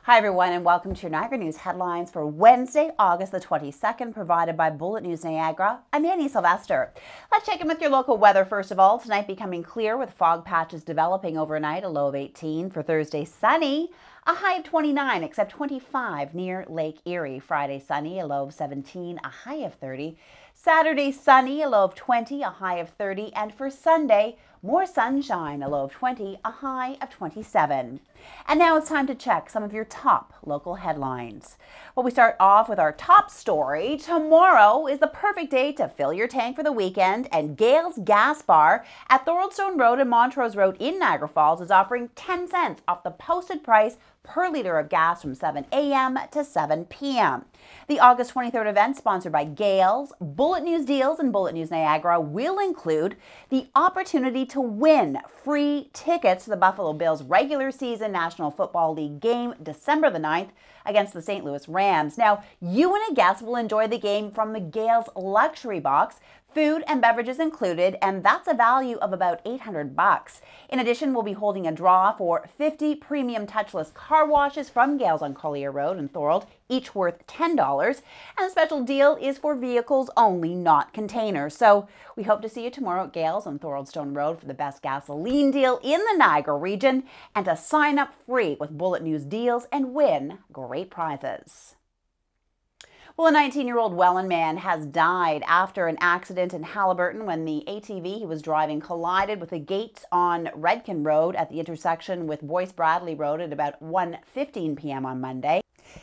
Hi everyone, and welcome to your Niagara News headlines for Wednesday, August the 22nd, provided by Bullet News Niagara. I'm Annie Sylvester. Let's check in with your local weather first of all. Tonight becoming clear with fog patches developing overnight, a low of 18. For Thursday, sunny, a high of 29, except 25 near Lake Erie. Friday, sunny, a low of 17, a high of 30. Saturday, sunny, a low of 20, a high of 30. And for Sunday, more sunshine, a low of 20, a high of 27. And now it's time to check some of your top local headlines. Well, we start off with our top story. Tomorrow is the perfect day to fill your tank for the weekend, and Gale's Gas Bar at Thoroldstone Road and Montrose Road in Niagara Falls is offering 10 cents off the posted price per litre of gas from 7 a.m. to 7 p.m. The August 23rd event, sponsored by Gale's, Bullet News Deals, and Bullet News Niagara, will include the opportunity to win free tickets to the Buffalo Bills regular season National Football League game December the 9th against the St. Louis Rams. Now, you and a guest will enjoy the game from the Gale's luxury box, food and beverages included, and that's a value of about $800. In addition, we'll be holding a draw for 50 premium touchless car washes from Gale's on Collier Road in Thorold, each worth $10. And the special deal is for vehicles only, not containers. So we hope to see you tomorrow at Gale's on Thoroldstone Road for the best gasoline deal in the Niagara region, and to sign up free with Bullet News Deals and win great prizes. Well, a 19-year-old Welland man has died after an accident in Haliburton when the ATV he was driving collided with a gate on Redkin Road at the intersection with Boyce Bradley Road at about 1:15 p.m. on Monday.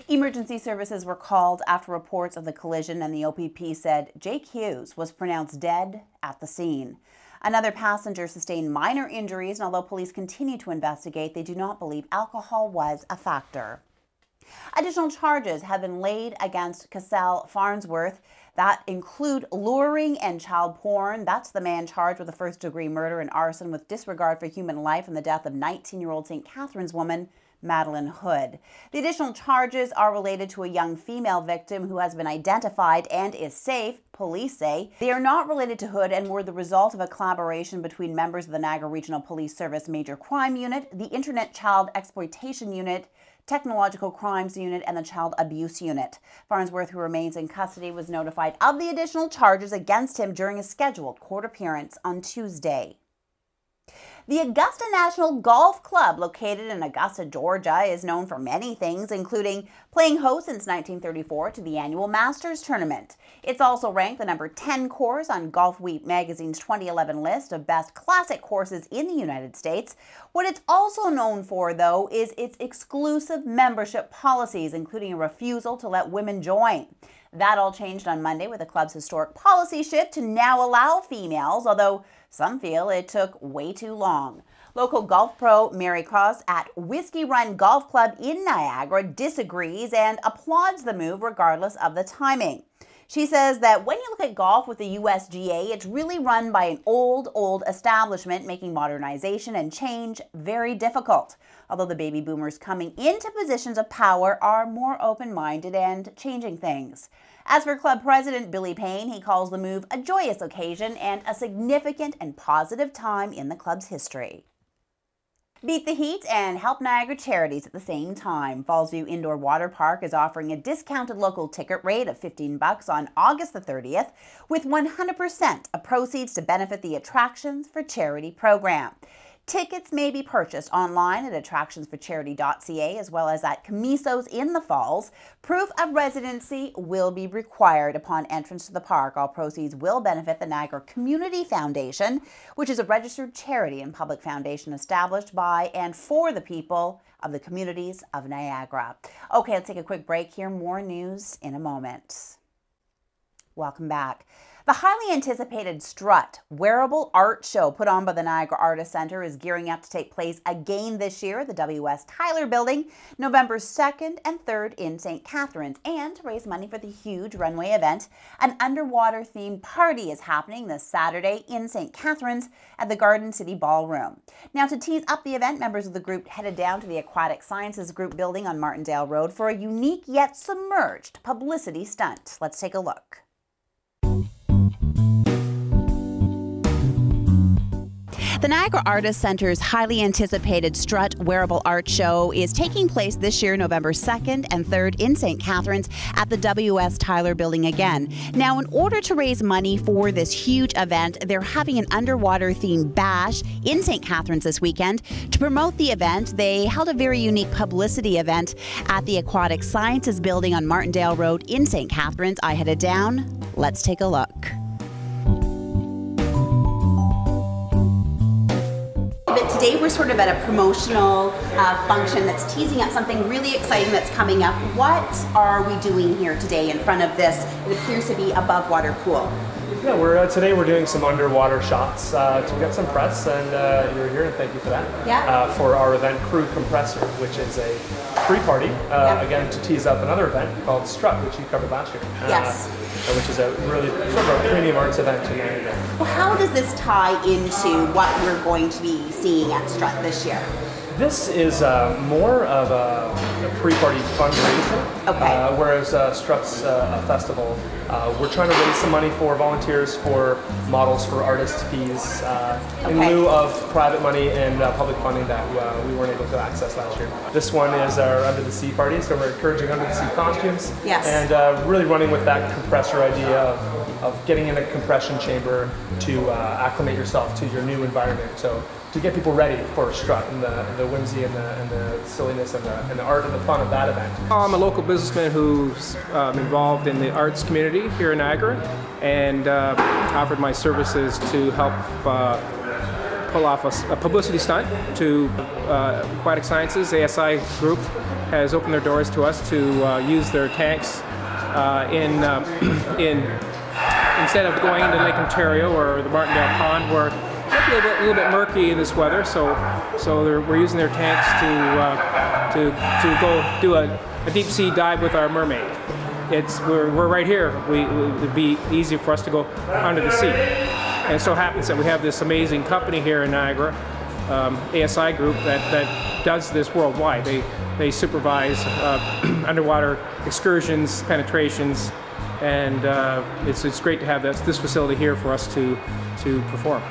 Emergency services were called after reports of the collision, and the OPP said Jake Hughes was pronounced dead at the scene. Another passenger sustained minor injuries, and although police continue to investigate, they do not believe alcohol was a factor. Additional charges have been laid against Carousal Farnsworth that include luring and child porn. That's the man charged with a first-degree murder and arson with disregard for human life and the death of 19-year-old St. Catharines woman Madeline Hood. The additional charges are related to a young female victim who has been identified and is safe, police say. They are not related to Hood and were the result of a collaboration between members of the Niagara Regional Police Service Major Crime Unit, the Internet Child Exploitation Unit, Technological Crimes Unit, and the Child Abuse Unit. Farnsworth, who remains in custody, was notified of the additional charges against him during a scheduled court appearance on Tuesday. The Augusta National Golf Club, located in Augusta, Georgia, is known for many things, including playing host since 1934 to the annual Masters Tournament. It's also ranked the number 10 course on Golf Week magazine's 2011 list of best classic courses in the United States. What it's also known for, though, is its exclusive membership policies, including a refusal to let women join. That all changed on Monday with the club's historic policy shift to now allow females, although some feel it took way too long. Local golf pro Mary Cross at Whiskey Run Golf Club in Niagara disagrees and applauds the move regardless of the timing. She says that when you look at golf with the USGA, it's really run by an old establishment, making modernization and change very difficult. Although the baby boomers coming into positions of power are more open-minded and changing things. As for club president Billy Payne, he calls the move a joyous occasion and a significant and positive time in the club's history. Beat the heat and help Niagara charities at the same time. Fallsview Indoor Water Park is offering a discounted local ticket rate of $15 on August the 30th, with 100% of proceeds to benefit the Attractions for Charity program. Tickets may be purchased online at attractionsforcharity.ca as well as at Camiso's in the Falls. Proof of residency will be required upon entrance to the park. All proceeds will benefit the Niagara Community Foundation, which is a registered charity and public foundation established by and for the people of the communities of Niagara. Okay, let's take a quick break here. More news in a moment. Welcome back. The highly anticipated STRUTT wearable art show put on by the Niagara Artist Centre is gearing up to take place again this year at the W.S. Tyler Building, November 2nd and 3rd in St. Catharines. And to raise money for the huge runway event, an underwater themed party is happening this Saturday in St. Catharines at the Garden City Ballroom. Now, to tease up the event, members of the group headed down to the Aquatic Sciences Group building on Martindale Road for a unique yet submerged publicity stunt. Let's take a look. The Niagara Artist Center's highly anticipated STRUTT Wearable Art Show is taking place this year, November 2nd and 3rd in St. Catharines at the W.S. Tyler Building again. Now, in order to raise money for this huge event, they're having an underwater-themed bash in St. Catharines this weekend. To promote the event, they held a very unique publicity event at the Aquatic Sciences Building on Martindale Road in St. Catharines. I headed down. Let's take a look. But today we're sort of at a promotional function that's teasing up something really exciting that's coming up. What are we doing here today in front of this? It appears to be above water pool. Yeah, today we're doing some underwater shots to get some press, and you're here, and thank you for that. Yeah. For our event, Crude Compressor, which is a free party, again, to tease up another event called STRUTT, which you covered last year. Yes. Which is a really sort of a premium arts event in Niagara. Well, how does this tie into what we're going to be seeing at STRUTT this year? This is more of a pre-party fundraiser, whereas STRUTT's a festival. We're trying to raise some money for volunteers, for models, for artist fees, in lieu of private money and public funding that we weren't able to access last year. This one is our Under the Sea party, so we're encouraging Under the Sea costumes, and really running with that compressor idea of getting in a compression chamber to acclimate yourself to your new environment. So to get people ready for STRUTT and the whimsy and the silliness and the art and the fun of that event. I'm a local businessman who's involved in the arts community here in Niagara, and offered my services to help pull off a publicity stunt to Aquatic Sciences. ASI Group has opened their doors to us to use their tanks instead of going into Lake Ontario or the Martindale Pond, where it might be a little bit murky in this weather, so we're using their tanks to go do a deep sea dive with our mermaid. We're right here. It'd be easy for us to go under the sea. And it so happens that we have this amazing company here in Niagara, ASI Group, that does this worldwide. They supervise underwater excursions, penetrations, and it's great to have this facility here for us to perform.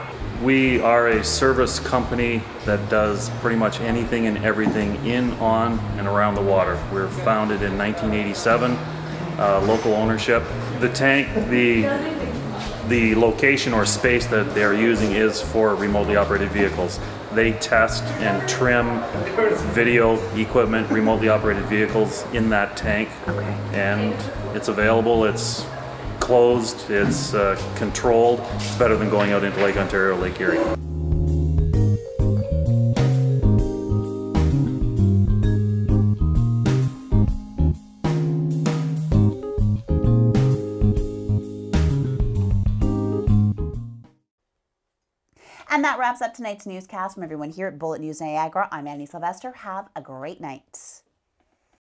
We are a service company that does pretty much anything and everything in, on, and around the water. We were founded in 1987, local ownership. The tank, the location or space that they're using is for remotely operated vehicles. They test and trim video equipment, remotely operated vehicles in that tank, and it's available. It's closed, it's controlled. It's better than going out into Lake Ontario or Lake Erie. And that wraps up tonight's newscast from everyone here at Bullet News Niagara. I'm Annie Sylvester. Have a great night.